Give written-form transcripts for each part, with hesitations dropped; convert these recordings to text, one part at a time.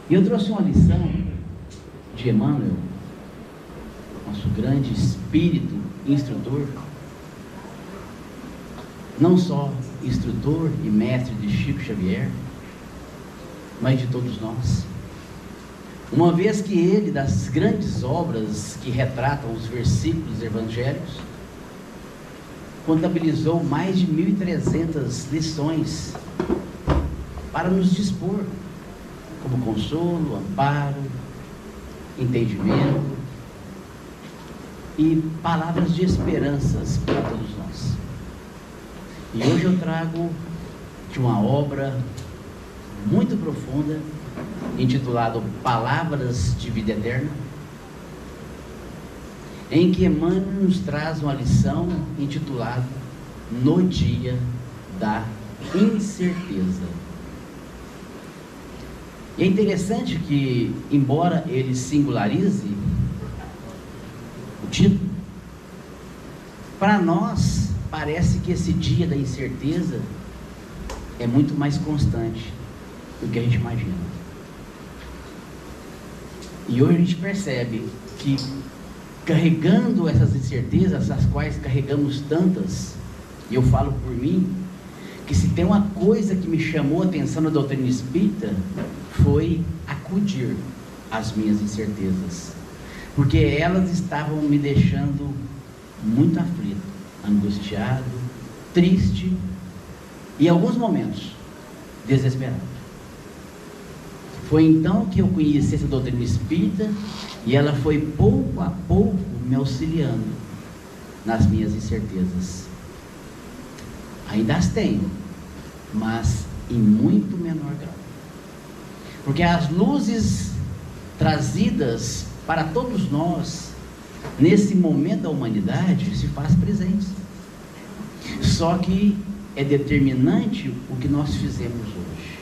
E eu trouxe uma lição de Emmanuel, nosso grande espírito instrutor, não só instrutor e mestre de Chico Xavier, mas de todos nós. Uma vez que ele, das grandes obras que retratam os versículos evangélicos, contabilizou mais de 1.300 lições para nos dispor como consolo, amparo, entendimento e palavras de esperanças para todos nós. E hoje eu trago de uma obra muito profunda, intitulado Palavras de Vida Eterna, em que Emmanuel nos traz uma lição intitulada No Dia da Incerteza. E é interessante que, embora ele singularize o título, para nós parece que esse dia da incerteza é muito mais constante do que a gente imagina. E hoje a gente percebe que, carregando essas incertezas, as quais carregamos tantas, e eu falo por mim, que se tem uma coisa que me chamou a atenção na doutrina espírita, foi acudir às minhas incertezas, porque elas estavam me deixando muito aflito, angustiado, triste e em alguns momentos desesperado. Foi então que eu conheci essa doutrina espírita e ela foi pouco a pouco me auxiliando nas minhas incertezas. Ainda as tenho, mas em muito menor grau, porque as luzes trazidas para todos nós nesse momento da humanidade se faz presentes, só que é determinante o que nós fizemos hoje: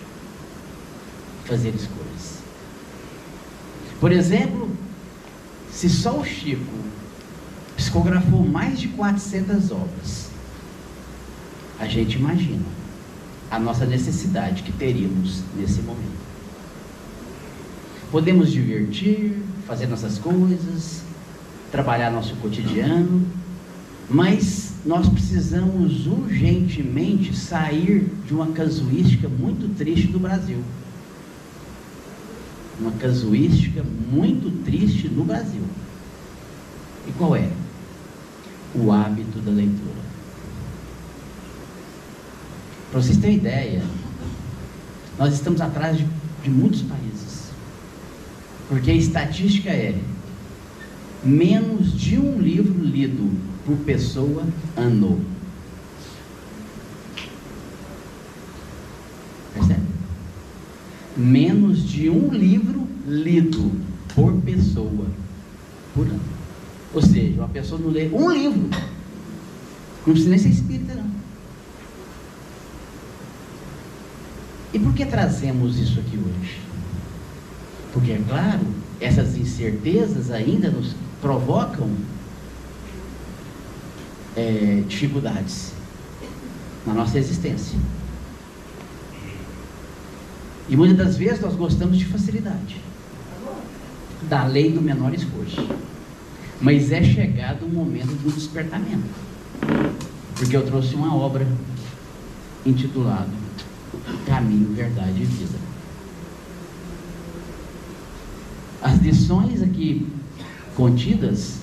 fazer escolhas. Por exemplo, se só o Chico psicografou mais de 400 obras, a gente imagina a nossa necessidade que teríamos nesse momento. Podemos divertir, fazer nossas coisas, trabalhar nosso cotidiano, mas nós precisamos urgentemente sair de uma casuística muito triste do Brasil. Uma casuística muito triste no Brasil. E qual é? O hábito da leitura. Para vocês terem ideia, nós estamos atrás de muitos países, porque a estatística é menos de um livro lido por pessoa ano. Percebe? Menos de um livro lido por pessoa por ano. Ou seja, uma pessoa não lê um livro, não precisa nem ser espírita, não. E por que trazemos isso aqui hoje? Porque, é claro, essas incertezas ainda nos provocam dificuldades na nossa existência. E muitas das vezes nós gostamos de facilidade, da lei do menor esforço. Mas é chegado o momento do despertamento, porque eu trouxe uma obra intitulada Caminho, Verdade e Vida. As lições aqui contidas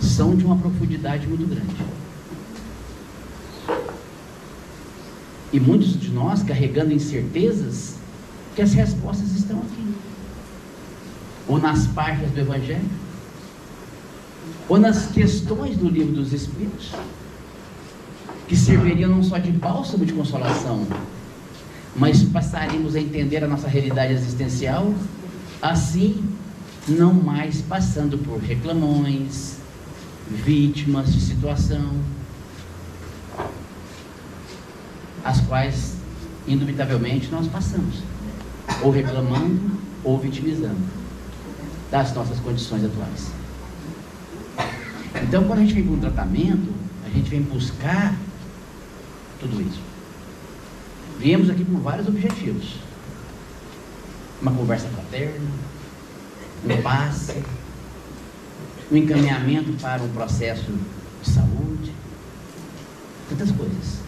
são de uma profundidade muito grande. E muitos de nós carregando incertezas, que as respostas estão aqui. Ou nas páginas do Evangelho, ou nas questões do Livro dos Espíritos, que serviriam não só de bálsamo de consolação, mas passaríamos a entender a nossa realidade existencial, assim, não mais passando por reclamões, vítimas de situação, as quais, indubitavelmente, nós passamos, ou reclamando, ou vitimizando das nossas condições atuais. Então, quando a gente vem para um tratamento, a gente vem buscar tudo isso. Viemos aqui com vários objetivos. uma conversa fraterna, um passe, um encaminhamento para um processo de saúde, tantas coisas.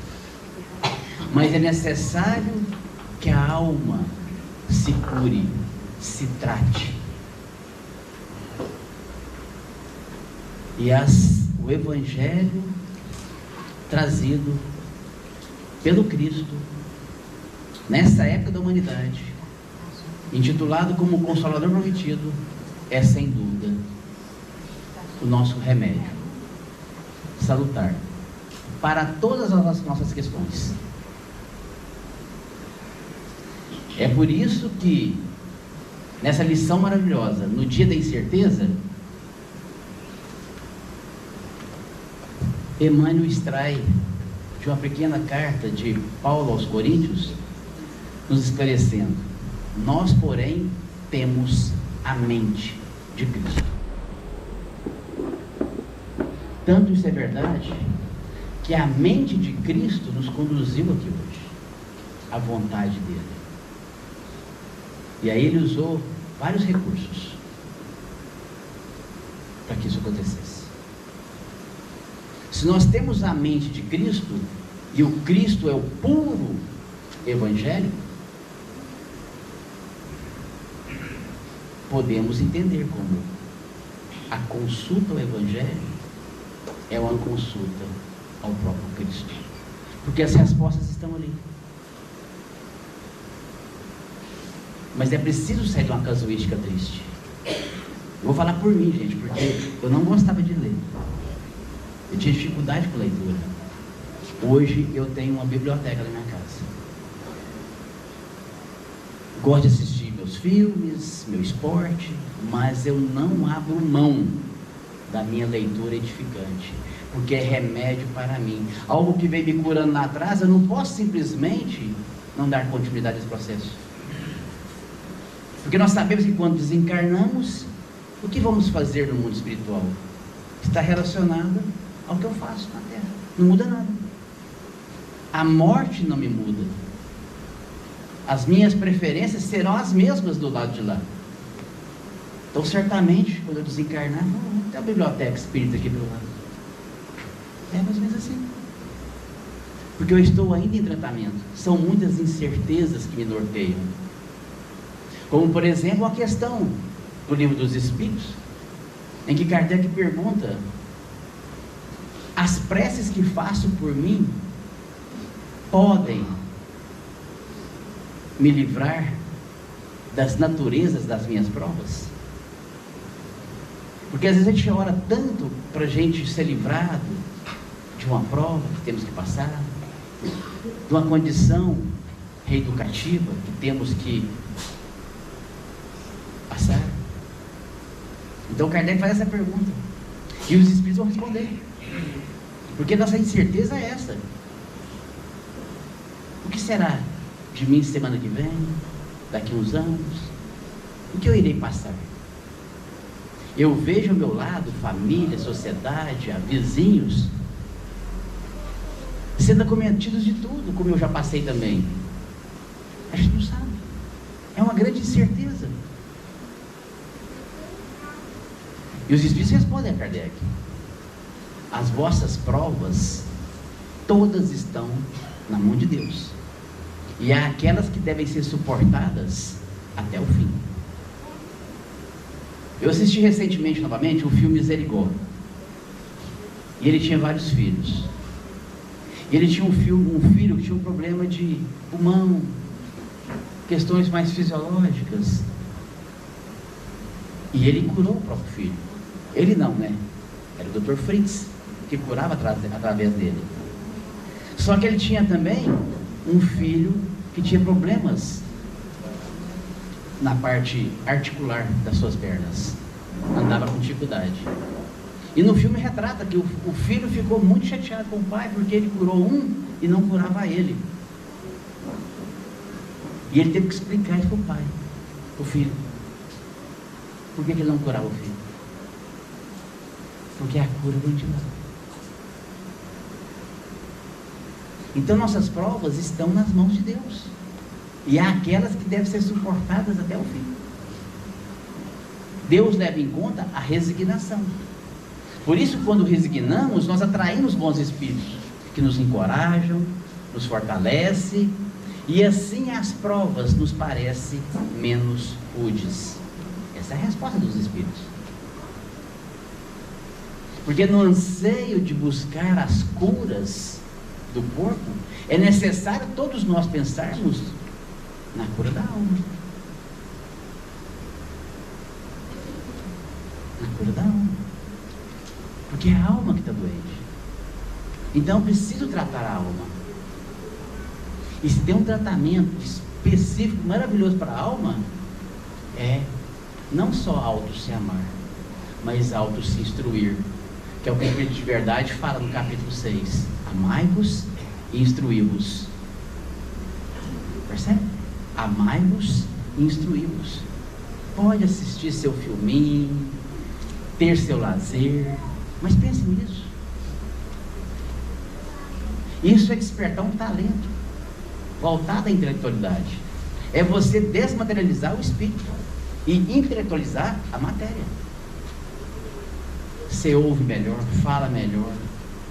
Mas é necessário que a alma se cure, se trate. E o Evangelho trazido pelo Cristo, nessa época da humanidade, intitulado como Consolador Prometido, é sem dúvida o nosso remédio salutar para todas as nossas questões. É por isso que, nessa lição maravilhosa, no dia da incerteza, Emmanuel extrai de uma pequena carta de Paulo aos Coríntios, nos esclarecendo: nós, porém, temos a mente de Cristo. Tanto isso é verdade, que a mente de Cristo nos conduziu aqui hoje, à vontade dele. E aí ele usou vários recursos para que isso acontecesse. Se nós temos a mente de Cristo, e o Cristo é o puro Evangelho, podemos entender como a consulta ao Evangelho é uma consulta ao próprio Cristo, porque as respostas estão ali. Mas é preciso sair de uma casuística triste. Eu vou falar por mim, gente, porque eu não gostava de ler. Eu tinha dificuldade com leitura. Hoje eu tenho uma biblioteca na minha casa. Gosto de assistir meus filmes, meu esporte, mas eu não abro mão da minha leitura edificante, porque é remédio para mim. Algo que vem me curando lá atrás, eu não posso simplesmente não dar continuidade a esse processo. Porque nós sabemos que quando desencarnamos, o que vamos fazer no mundo espiritual? Está relacionado ao que eu faço na Terra. Não muda nada. A morte não me muda. As minhas preferências serão as mesmas do lado de lá. Então, certamente, quando eu desencarnar, não tem a biblioteca espírita aqui do lado. É mais ou menos assim. Porque eu estou ainda em tratamento. São muitas incertezas que me norteiam. Como, por exemplo, a questão do Livro dos Espíritos, em que Kardec pergunta: as preces que faço por mim podem me livrar das naturezas das minhas provas? Porque às vezes a gente ora tanto para a gente ser livrado de uma prova que temos que passar, de uma condição reeducativa que temos que passar. Então Kardec faz essa pergunta e os Espíritos vão responder, porque nossa incerteza é essa: o que será de mim semana que vem, daqui a uns anos? O que eu irei passar? Eu vejo ao meu lado família, sociedade, vizinhos sendo acometidos de tudo, como eu já passei também. A gente não sabe. É uma grande incerteza. E os Espíritos respondem a Kardec: as vossas provas todas estão na mão de Deus, e há aquelas que devem ser suportadas até o fim. Eu assisti recentemente novamente o filme Misericórdia, e ele tinha vários filhos, e ele tinha um filho que tinha um problema de pulmão, questões mais fisiológicas, e ele curou o próprio filho. Ele não, né? Era o Dr. Fritz que curava através dele. Só que ele tinha também um filho que tinha problemas na parte articular das suas pernas, andava com dificuldade. E no filme retrata que o filho ficou muito chateado com o pai, porque ele curou um e não curava ele. E ele teve que explicar isso para o pai, o filho. Por que ele não curava o filho? Porque a cura vem de lá. Então nossas provas estão nas mãos de Deus. E há aquelas que devem ser suportadas até o fim. Deus leva em conta a resignação. Por isso, quando resignamos, nós atraímos bons espíritos, que nos encorajam, nos fortalecem, e assim as provas nos parecem menos rudes. Essa é a resposta dos espíritos. Porque no anseio de buscar as curas do corpo, é necessário todos nós pensarmos na cura da alma. Na cura da alma. Porque é a alma que está doente. Então eu preciso tratar a alma. E se tem um tratamento específico, maravilhoso para a alma, é não só auto se amar, mas auto se instruir. Que é o que o Espírito de Verdade fala no capítulo 6. Amai-vos e instruí-vos. Percebe? Amai-vos e instruí-vos. Pode assistir seu filminho, ter seu lazer, mas pense nisso. Isso é despertar um talento voltado à intelectualidade. É você desmaterializar o espírito e intelectualizar a matéria. Você ouve melhor, fala melhor,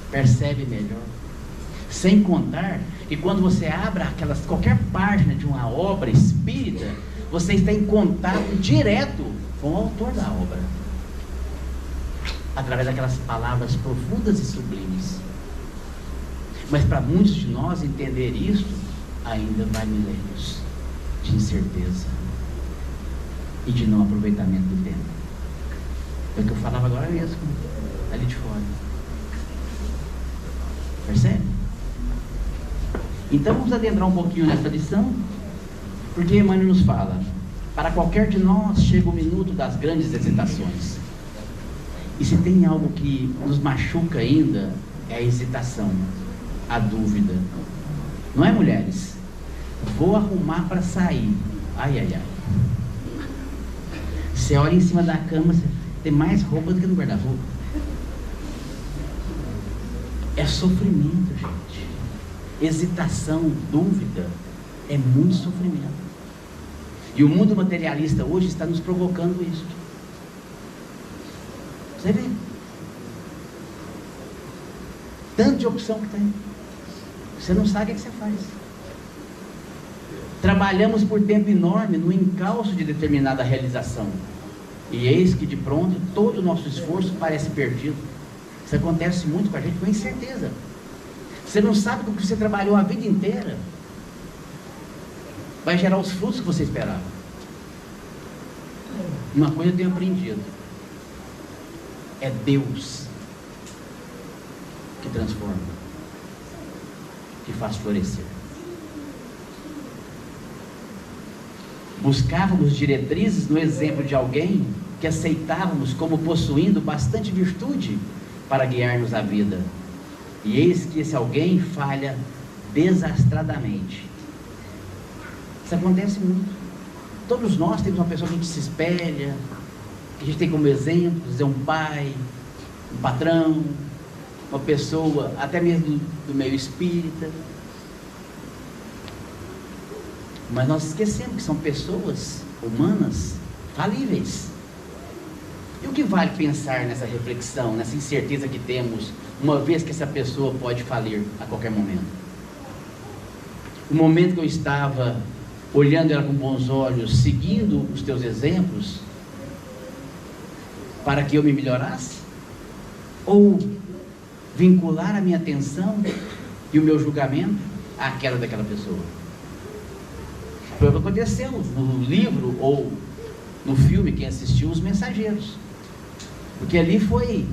percebe melhor. Sem contar que quando você abre qualquer página de uma obra espírita, você está em contato direto com o autor da obra, através daquelas palavras profundas e sublimes. Mas para muitos de nós entender isso, ainda vai milênios de incerteza e de não aproveitamento do tempo. É o que eu falava agora mesmo, ali de fora. Percebe? Então vamos adentrar um pouquinho nessa lição, porque Emmanuel nos fala: para qualquer de nós chega o minuto das grandes hesitações. E se tem algo que nos machuca ainda, é a hesitação, a dúvida. Não é, mulheres? Vou arrumar para sair. Ai, ai, ai. Você olha em cima da cama, você tem mais roupa do que no guarda-roupa. É sofrimento, gente. Hesitação, dúvida, é muito sofrimento. E o mundo materialista hoje está nos provocando isso. Você vê? Tanto de opção que tem. Você não sabe o que você faz. Trabalhamos por tempo enorme no encalço de determinada realização. E eis que de pronto todo o nosso esforço parece perdido. Isso acontece muito com a gente, com incerteza. Você não sabe que o que você trabalhou a vida inteira vai gerar os frutos que você esperava. Uma coisa eu tenho aprendido: é Deus que transforma, que faz florescer. Buscávamos diretrizes no exemplo de alguém que aceitávamos como possuindo bastante virtude para guiar-nos a vida. E eis que esse alguém falha desastradamente. Isso acontece muito. Todos nós temos uma pessoa que a gente se espelha, que a gente tem como exemplo, dizer, um pai, um patrão, uma pessoa até mesmo do meio espírita. Mas nós esquecemos que são pessoas humanas falíveis. E o que vale pensar nessa reflexão, nessa incerteza que temos, uma vez que essa pessoa pode falir a qualquer momento? O momento que eu estava olhando ela com bons olhos, seguindo os teus exemplos, para que eu me melhorasse? Ou vincular a minha atenção e o meu julgamento àquela daquela pessoa? Foi o que aconteceu no livro ou no filme, quem assistiu, Os Mensageiros. Porque ali foi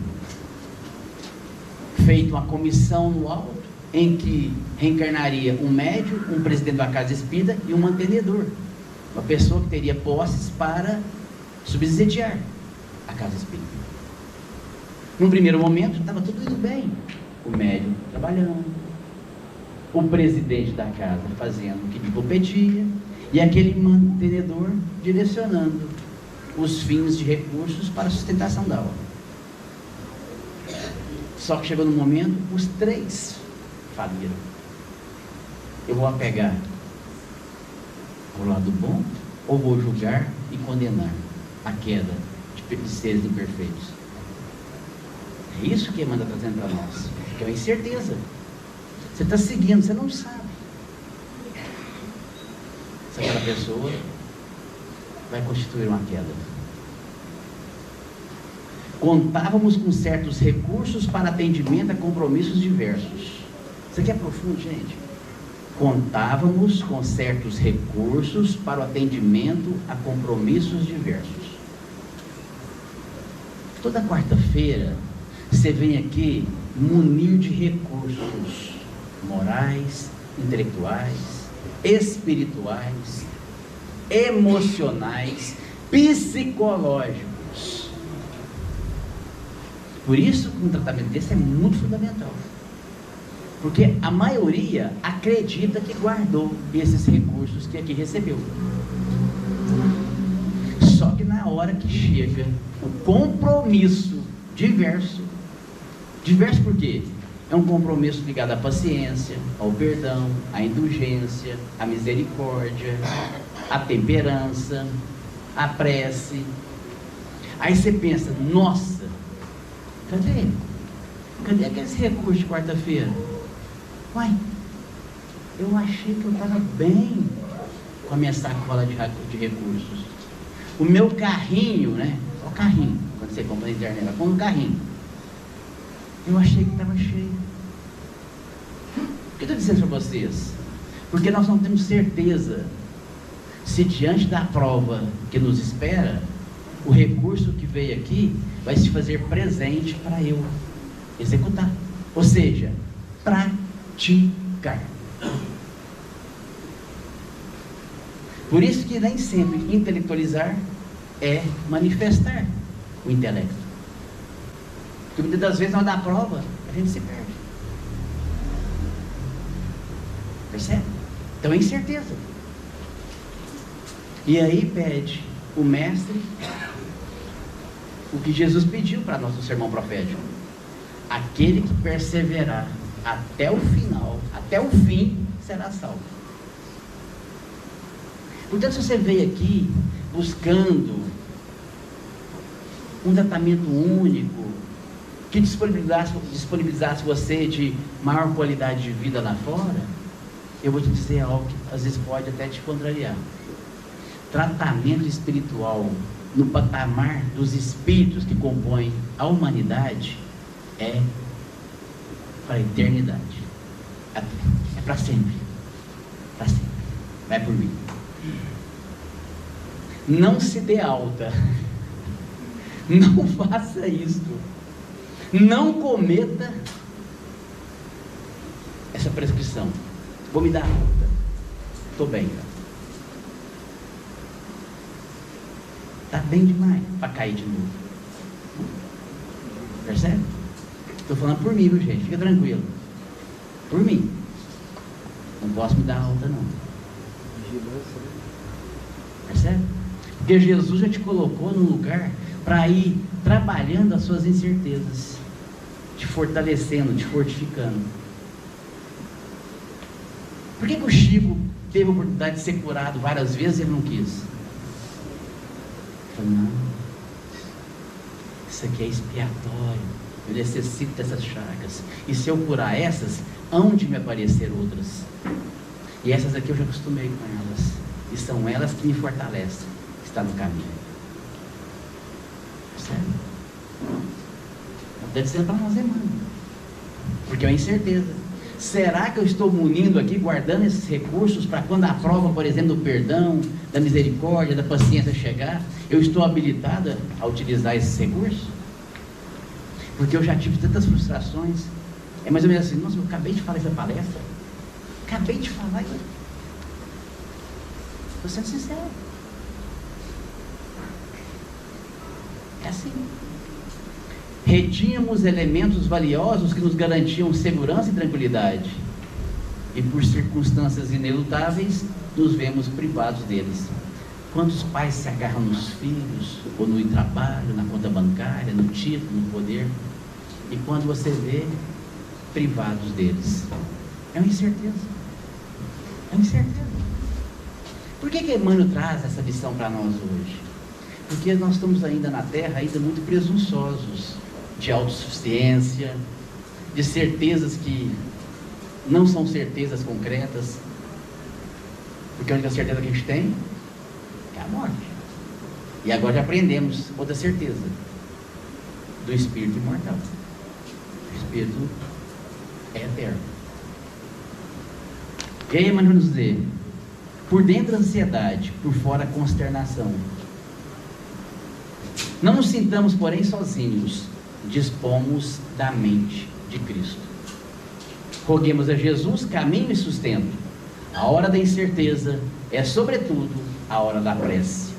feita uma comissão no alto, em que reencarnaria um médium, um presidente da casa espírita e um mantenedor. Uma pessoa que teria posses para subsidiar a casa espírita. Num primeiro momento, estava tudo indo bem. O médium trabalhando, o presidente da casa fazendo o que lhe competia, e aquele mantenedor direcionando os fins de recursos para a sustentação da obra. Só que chegou no momento, os três faliram. Eu vou apegar o lado bom, ou vou julgar e condenar a queda de seres imperfeitos? É isso que Emmanuel está trazendo para nós, que é uma incerteza. Você está seguindo, você não sabe se aquela pessoa vai constituir uma queda. Contávamos com certos recursos para atendimento a compromissos diversos. Isso aqui é profundo, gente. Contávamos com certos recursos para o atendimento a compromissos diversos. Toda quarta-feira você vem aqui munir de recursos morais, intelectuais, espirituais, emocionais, psicológicos. Por isso que um tratamento desse é muito fundamental. Porque a maioria acredita que guardou esses recursos que aqui recebeu. Só que na hora que chega o compromisso diverso por quê? É um compromisso ligado à paciência, ao perdão, à indulgência, à misericórdia, à temperança, à prece. Aí você pensa, nossa, cadê aqueles recursos de quarta-feira? Uai, eu achei que eu estava bem com a minha sacola de recursos. O meu carrinho, né? O carrinho, quando você compra na internet, ela põe um carrinho. Eu achei que estava cheio. Por que eu estou dizendo para vocês? Porque nós não temos certeza se diante da prova que nos espera, o recurso que veio aqui vai se fazer presente para eu executar. Ou seja, praticar. Por isso que nem sempre intelectualizar é manifestar o intelecto. Porque muitas das vezes na hora da prova a gente se perde. Percebe? Então é incerteza. E aí pede o mestre o que Jesus pediu para nós no sermão profético: aquele que perseverar até o final, até o fim, será salvo. Portanto, se você veio aqui buscando um tratamento único, que disponibilizasse você de maior qualidade de vida lá fora, eu vou te dizer algo que às vezes pode até te contrariar. Tratamento espiritual no patamar dos espíritos que compõem a humanidade é para a eternidade. É para sempre. Para sempre. Vai por mim. Não se dê alta. Não faça isso. Não cometa essa prescrição. Vou me dar alta. Estou bem. Está bem demais para cair de novo. Percebe? Estou falando por mim, viu, gente? Fica tranquilo. Por mim. Não posso me dar alta, não. Percebe? Porque Jesus já te colocou num lugar para ir trabalhando as suas incertezas, te fortalecendo, te fortificando. Por que o Chico teve a oportunidade de ser curado várias vezes e ele não quis? Falei, não, isso aqui é expiatório, eu necessito dessas chagas, e se eu curar essas, hão de me aparecer outras, e essas aqui eu já acostumei com elas, e são elas que me fortalecem, está no caminho. Percebe? Está dizendo para nós, irmão, porque é uma incerteza. Será que eu estou munindo aqui, guardando esses recursos para quando a prova, por exemplo, do perdão, da misericórdia, da paciência chegar, eu estou habilitada a utilizar esses recursos? Porque eu já tive tantas frustrações. É mais ou menos assim, nossa, eu acabei de falar essa palestra, acabei de falar, estou sendo sincero. É assim. Retínhamos elementos valiosos que nos garantiam segurança e tranquilidade, e por circunstâncias inelutáveis nos vemos privados deles. Quantos pais se agarram nos filhos, ou no trabalho, na conta bancária, no título, no poder, e quando você vê, privados deles. É uma incerteza. É uma incerteza. Por que Emmanuel traz essa lição para nós hoje? Porque nós estamos ainda na Terra, ainda muito presunçosos, de autossuficiência, de certezas que não são certezas concretas, porque a única certeza que a gente tem é a morte. E agora já aprendemos outra certeza, do Espírito imortal. O Espírito é eterno. E aí Emmanuel nos diz: por dentro a ansiedade, por fora a consternação. Não nos sintamos, porém, sozinhos, dispomos da mente de Cristo. Roguemos a Jesus caminho e sustento. A hora da incerteza é, sobretudo, a hora da prece.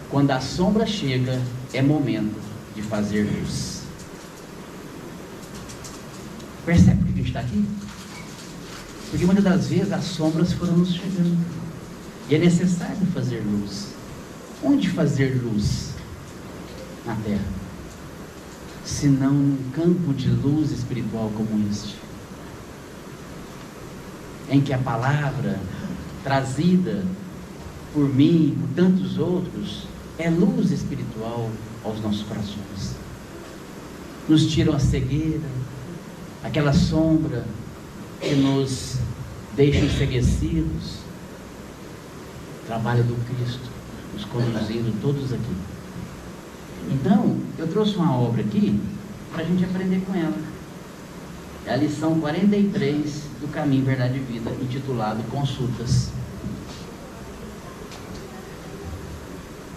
Quando a sombra chega, é momento de fazer luz. Percebe por que a gente está aqui? Porque muitas das vezes as sombras foram nos chegando. E é necessário fazer luz. Onde fazer luz? Na Terra. Se não num campo de luz espiritual como este, em que a palavra trazida por mim e por tantos outros é luz espiritual aos nossos corações. Nos tiram a cegueira, aquela sombra que nos deixa enceguecidos. Trabalho do Cristo nos conduzindo todos aqui. Então, eu trouxe uma obra aqui para a gente aprender com ela. É a lição 43 do Caminho, Verdade e Vida, intitulado Consultas.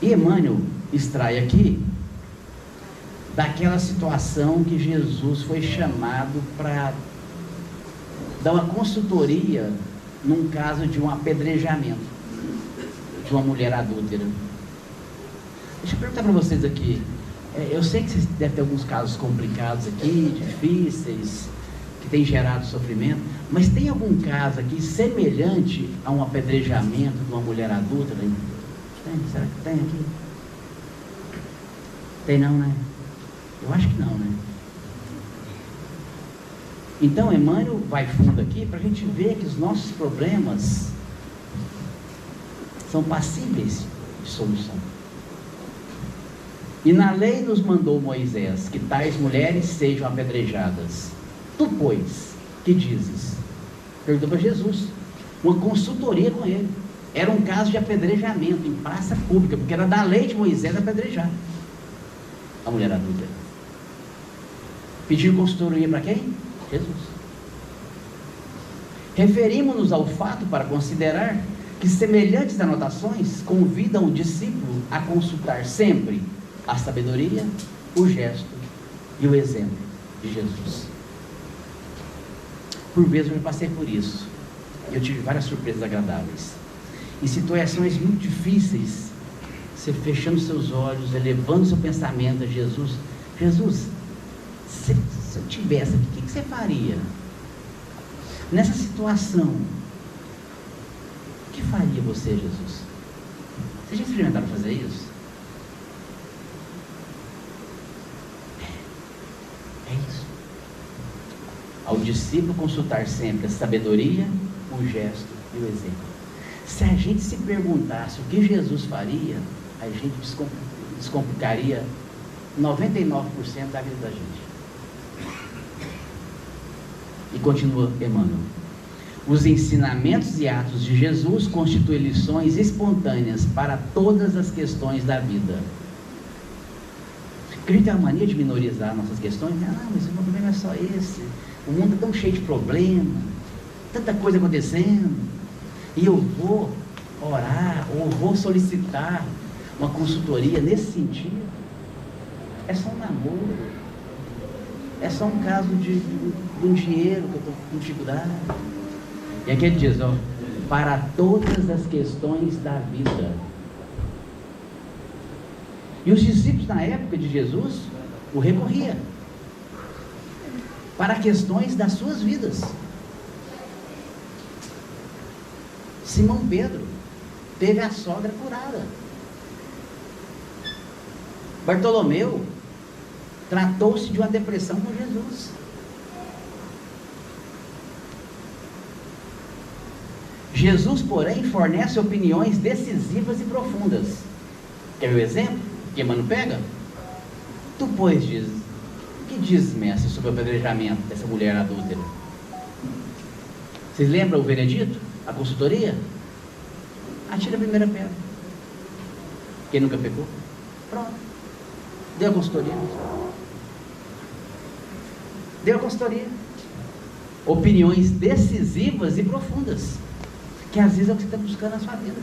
E Emmanuel extrai aqui daquela situação que Jesus foi chamado para dar uma consultoria num caso de um apedrejamento de uma mulher adúltera. Deixa eu perguntar para vocês aqui, eu sei que vocês devem ter alguns casos complicados aqui, difíceis, que tem gerado sofrimento, mas tem algum caso aqui semelhante a um apedrejamento de uma mulher adúltera? Tem? Será que tem aqui? Tem não, né? Eu acho que não, né? Então Emmanuel vai fundo aqui para a gente ver que os nossos problemas são passíveis de solução. E na lei nos mandou Moisés que tais mulheres sejam apedrejadas. Tu, pois, que dizes? Perguntou para Jesus, uma consultoria com ele. Era um caso de apedrejamento em praça pública, porque era da lei de Moisés apedrejar a mulher adúltera. Pediu consultoria para quem? Jesus. Referimos-nos ao fato para considerar que semelhantes anotações convidam o discípulo a consultar sempre a sabedoria, o gesto e o exemplo de Jesus. Por vezes eu me passei por isso. Eu tive várias surpresas agradáveis. Em situações muito difíceis, você fechando seus olhos, elevando seu pensamento a Jesus. Jesus, se eu tivesse aqui, o que você faria? Nessa situação, o que faria você, Jesus? Vocês já experimentaram fazer isso? É isso. Ao discípulo consultar sempre a sabedoria, o gesto e o exemplo. Se a gente se perguntasse o que Jesus faria, a gente descomplicaria 99% da vida da gente. E continua Emmanuel. Os ensinamentos e atos de Jesus constituem lições espontâneas para todas as questões da vida. Porque a gente tem a mania de minorizar nossas questões. Ah, mas o meu problema é só esse. O mundo é tão cheio de problema, tanta coisa acontecendo, e eu vou orar, ou vou solicitar uma consultoria nesse sentido. É só um namoro, é só um caso de um dinheiro que eu estou com dificuldade. E aqui ele diz, para todas as questões da vida. E os discípulos na época de Jesus o recorriam para questões das suas vidas. Simão Pedro teve a sogra curada. Bartolomeu tratou-se de uma depressão com Jesus. Jesus, porém, fornece opiniões decisivas e profundas. Quer ver o exemplo? Que Emmanuel pega? Tu, pois, dizes, o que dizes, mestre, sobre o apedrejamento dessa mulher adúltera? Vocês lembram o veredito? A consultoria? Atira a primeira pedra. Quem nunca pecou? Pronto. Deu a consultoria. Deu a consultoria. Opiniões decisivas e profundas, que às vezes é o que você está buscando na sua vida.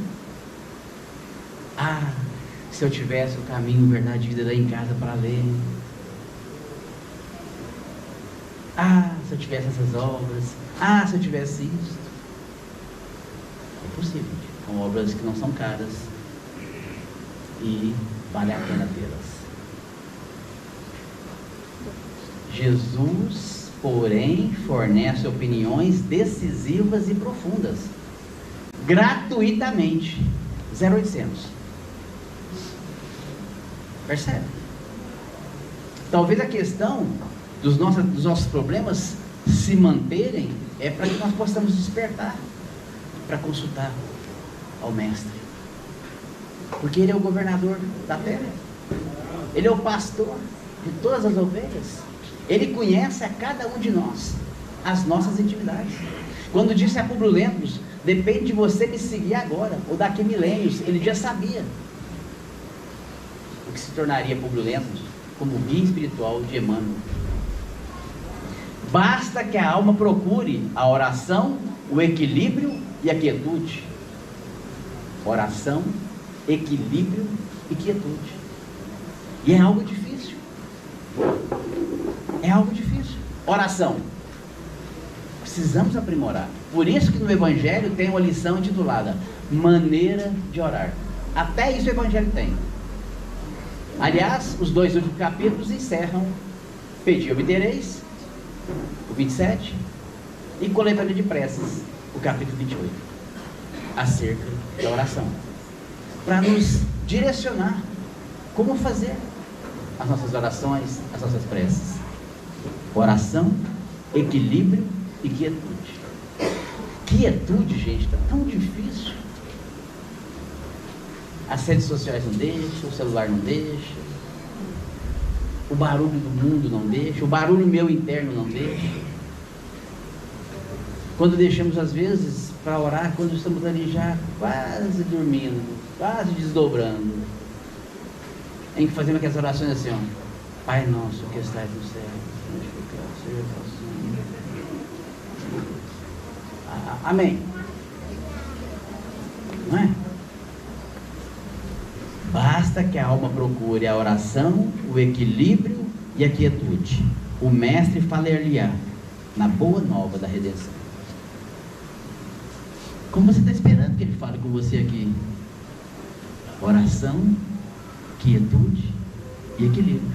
Ah, se eu tivesse o caminho, verdade e vida daí em casa para ler. Ah, se eu tivesse essas obras. Ah, se eu tivesse isso. É possível. São obras que não são caras e vale a pena tê-las. Jesus, porém, fornece opiniões decisivas e profundas, gratuitamente. 0800. Percebe? Talvez a questão dos nossos problemas se manterem é para que nós possamos despertar para consultar ao Mestre, porque Ele é o governador da terra, Ele é o pastor de todas as ovelhas, Ele conhece a cada um de nós, as nossas intimidades. Quando disse a Públio Lentulus, depende de você me seguir agora ou daqui a milênios, ele já sabia o que se tornaria Públio Lentulus como guia espiritual de Emmanuel. Basta que a alma procure a oração, o equilíbrio e a quietude. Oração, equilíbrio e quietude. E é algo difícil. É algo difícil. Oração. Precisamos aprimorar. Por isso que no Evangelho tem uma lição intitulada Maneira de Orar. Até isso o Evangelho tem. Aliás, os 2 últimos capítulos encerram Pedi e obtereis, o 27, e Coletânea de Preces, o capítulo 28, acerca da oração, para nos direcionar como fazer as nossas orações, as nossas preces. Oração, equilíbrio e quietude. Quietude, gente, está tão difícil. As redes sociais não deixam, o celular não deixa, o barulho do mundo não deixa, o barulho meu interno não deixa. Quando deixamos às vezes para orar, quando estamos ali já quase dormindo, quase desdobrando, em que fazemos aquelas orações assim, ó: Pai nosso que estás no céu, santificado seja o vosso nome. Amém. Não é? Basta que a alma procure a oração, o equilíbrio e a quietude. O Mestre falar-lhe-á na boa nova da redenção. Como você está esperando que Ele fale com você aqui? Oração, quietude e equilíbrio.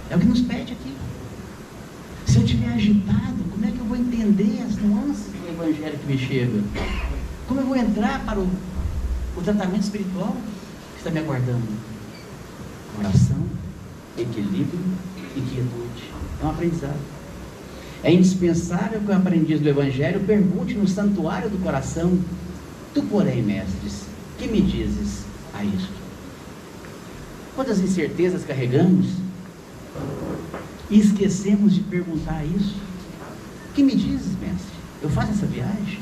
É o que nos pede aqui. Se eu estiver agitado, como é que eu vou entender as nuances do Evangelho que me chega? Como eu vou entrar para o tratamento espiritual que está me aguardando? Oração, equilíbrio e quietude. É um aprendizado. É indispensável que o aprendiz do Evangelho pergunte no santuário do coração: Tu, porém, mestres, que me dizes a isto? Quantas incertezas carregamos e esquecemos de perguntar isso? O que me dizes, mestre? Eu faço essa viagem?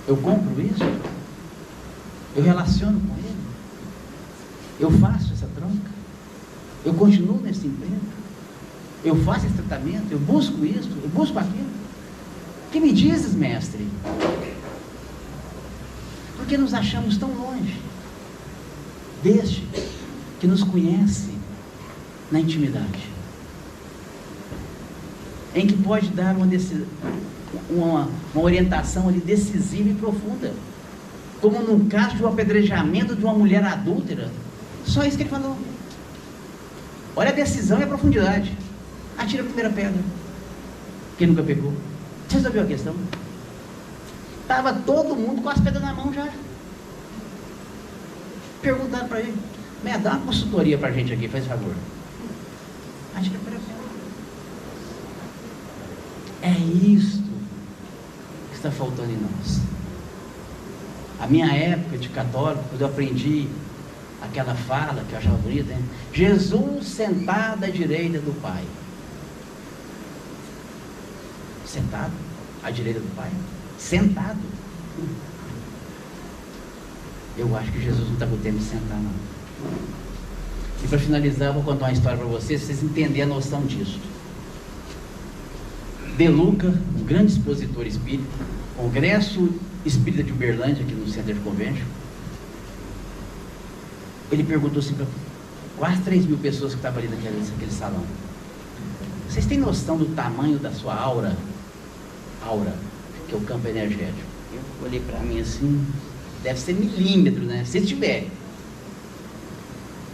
Eu compro isso? Eu relaciono com ele? Eu faço essa troca? Eu continuo nesse emprego? Eu faço esse tratamento? Eu busco isso? Eu busco aquilo? O que me dizes, mestre? Porque nos achamos tão longe deste que nos conhece na intimidade, em que pode dar uma orientação ali decisiva e profunda, como no caso de um apedrejamento de uma mulher adúltera. Só isso que ele falou. Olha a decisão e a profundidade. Atira a primeira pedra. Quem nunca pegou? Você resolveu a questão? Estava todo mundo com as pedras na mão já. Perguntaram para ele: dá uma consultoria para a gente aqui, faz favor. Atira a primeira pedra. É isto que está faltando em nós? A minha época de católico, quando eu aprendi aquela fala que eu achava bonita, né? Jesus sentado à direita do Pai. Sentado à direita do Pai? Sentado. Eu acho que Jesus não está com tempo de sentar, não. E para finalizar, eu vou contar uma história para vocês entenderem a noção disso. De Luca, um grande expositor espírita, Congresso Espírita de Uberlândia, aqui no Centro de Convênio, ele perguntou assim para quase 3.000 pessoas que estavam ali naquele salão: vocês têm noção do tamanho da sua aura? Aura, que é o campo energético. Eu olhei para mim assim, deve ser milímetro, né? Se tiver.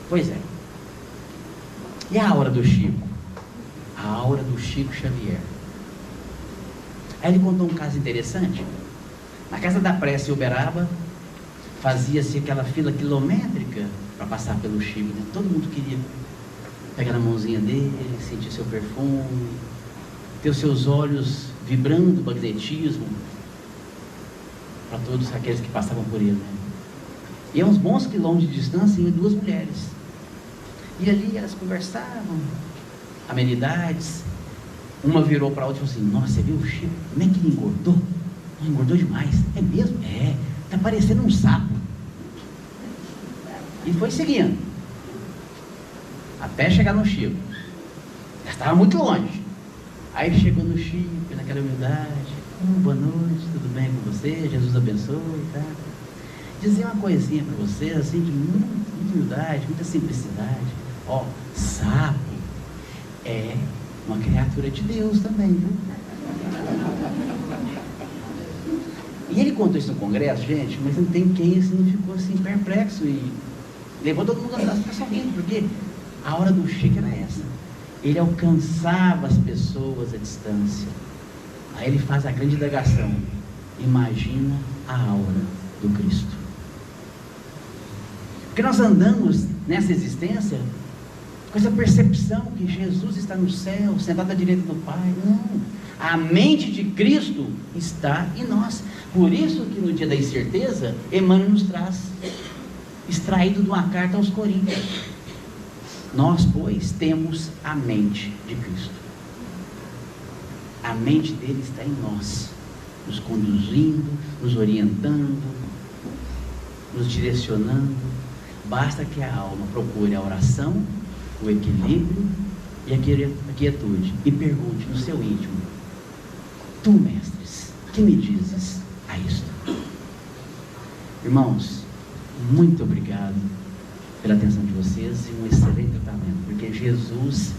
Pois é. E a aura do Chico? A aura do Chico Xavier. Aí ele contou um caso interessante. Na Casa da Prece em Uberaba, fazia-se aquela fila quilométrica para passar pelo Chico, né? Todo mundo queria pegar na mãozinha dele, sentir seu perfume, ter os seus olhos vibrando o magnetismo para todos aqueles que passavam por ele, né? E a uns bons quilômetros de distância iam 2 mulheres, e ali elas conversavam, amenidades. Uma virou para a outra e falou assim: nossa, você viu o Chico? Como é que ele engordou? Não, engordou demais. É mesmo? É, está parecendo um sapo. E foi seguindo até chegar no Chico. Já estava muito longe. Aí chegou no Chico, naquela humildade: boa noite, tudo bem com você? Jesus abençoe, tá? Dizer uma coisinha para vocês, assim, de muita humildade, muita simplicidade. Ó, sapo é uma criatura de Deus também, viu? E ele contou isso no congresso, gente, mas não tem quem assim, não ficou assim perplexo e levou todo mundo a ficar sorrindo, porque a hora do Chico era essa. Ele alcançava as pessoas à distância. Aí ele faz a grande indagação: imagina a aura do Cristo. Porque nós andamos nessa existência com essa percepção que Jesus está no céu, sentado à direita do Pai. Não, a mente de Cristo está em nós. Por isso que no dia da incerteza, Emmanuel nos traz, extraído de uma carta aos Coríntios: nós, pois, temos a mente de Cristo. A mente dele está em nós, nos conduzindo, nos orientando, nos direcionando. Basta que a alma procure a oração, o equilíbrio e a quietude, e pergunte no seu íntimo: tu, mestres, que me dizes a isto? Irmãos, muito obrigado pela atenção de vocês e um excelente tratamento, porque Jesus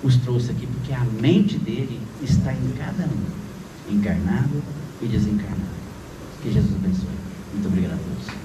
os trouxe aqui porque a mente dele está em cada um, encarnado e desencarnado. Que Jesus abençoe. Muito obrigado a todos.